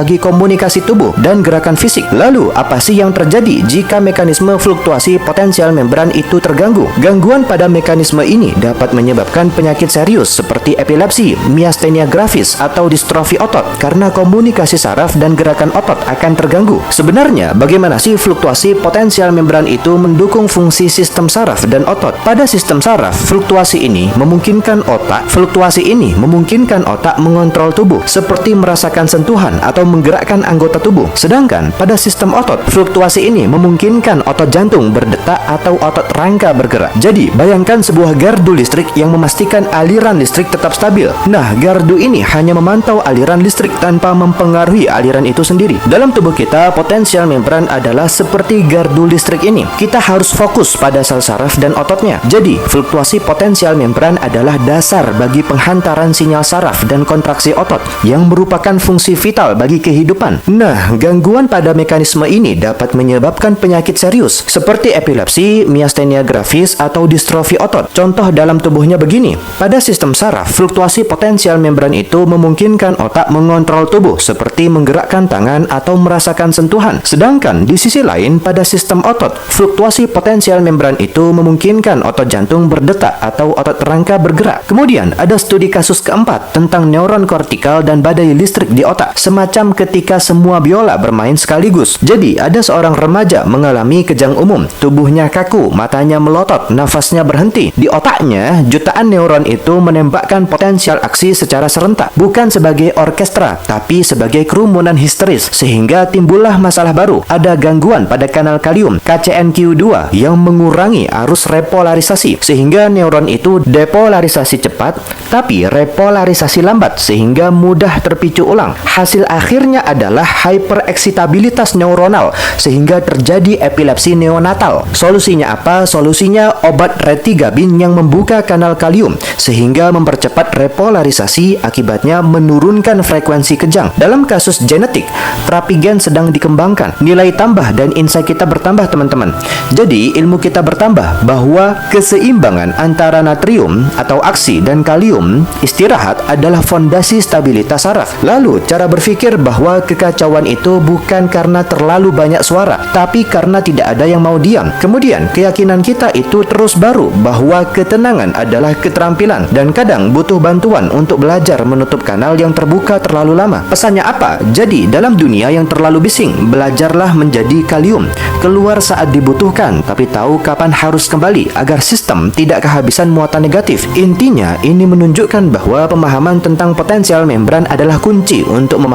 bagi komunikasi tubuh dan gerakan fisik. Lalu, apa sih yang terjadi jika mekanisme fluktuasi potensial membran itu terganggu? Gangguan pada mekanisme ini dapat menyebabkan penyakit serius seperti epilepsi, miastenia gravis, atau distrofi otot karena komunikasi saraf dan gerakan otot akan terganggu. Sebenarnya, bagaimana sih fluktuasi potensial membran itu mendukung fungsi sistem saraf dan otot? Pada sistem saraf, fluktuasi ini memungkinkan otak mengontrol tubuh seperti merasakan sentuhan atau menggerakkan anggota tubuh. Sedangkan pada sistem otot, fluktuasi ini memungkinkan otot jantung berdetak atau otot rangka bergerak. Jadi, bayangkan sebuah gardu listrik yang memastikan aliran listrik tetap stabil. Nah, gardu ini hanya memantau aliran listrik tanpa mempengaruhi aliran itu sendiri. Dalam tubuh kita, potensial membran adalah seperti gardu listrik ini. Kita harus fokus pada sel saraf dan ototnya. Jadi, fluktuasi potensial membran adalah dasar bagi penghantaran sinyal saraf dan kontraksi otot yang merupakan fungsi vital bagi kehidupan. Nah, gangguan pada mekanisme ini dapat menyebabkan penyakit serius seperti epilepsi, miastenia gravis, atau distrofi otot. Contoh dalam tubuhnya begini. Pada sistem saraf, fluktuasi potensial membran itu memungkinkan otak mengontrol tubuh seperti menggerakkan tangan atau merasakan sentuhan. Sedangkan di sisi lain, pada sistem otot, fluktuasi potensial membran itu memungkinkan otot jantung berdetak atau otot rangka bergerak. Kemudian, ada studi kasus keempat tentang neuron kortikal dan badai listrik di otak, semacam ketika semua biola bermain sekaligus. Jadi, ada seorang remaja mengalami kejang umum, tubuhnya kaku, matanya melotot, nafasnya berhenti. Di otaknya, jutaan neuron itu menembakkan potensial aksi secara serentak, bukan sebagai orkestra, tapi sebagai kerumunan histeris, sehingga timbullah masalah baru. Ada gangguan pada kanal kalium, KCNQ2, yang mengurangi arus repolarisasi, sehingga neuron itu depolarisasi cepat, tapi repolarisasi lambat, sehingga mudah terpicu ulang. Hasil akhirnya adalah hypereksitabilitas neuronal, sehingga terjadi epilepsi neonatal. Solusinya apa? Solusinya obat retigabin yang membuka kanal kalium, sehingga mempercepat repolarisasi, akibatnya menurunkan frekuensi kejang. Dalam kasus genetik, terapi gen sedang dikembangkan. Nilai tambah dan insight kita bertambah, teman-teman. Jadi, ilmu kita bertambah bahwa keseimbangan antara natrium atau aksi dan kalium istirahat adalah fondasi stabilitas saraf. Lalu, cara berpikir bahwa kekacauan itu bukan karena terlalu banyak suara, tapi karena tidak ada yang mau diam. Kemudian, keyakinan kita itu terus baru bahwa ketenangan adalah keterampilan dan kadang butuh bantuan untuk belajar menutup kanal yang terbuka terlalu lama. Pesannya apa? Jadi, dalam dunia yang terlalu bising, belajarlah menjadi kalium. Keluar saat dibutuhkan, tapi tahu kapan harus kembali agar sistem tidak kehabisan muatan negatif. Intinya, ini menunjukkan bahwa pemahaman tentang potensial membran adalah kunci untuk memahami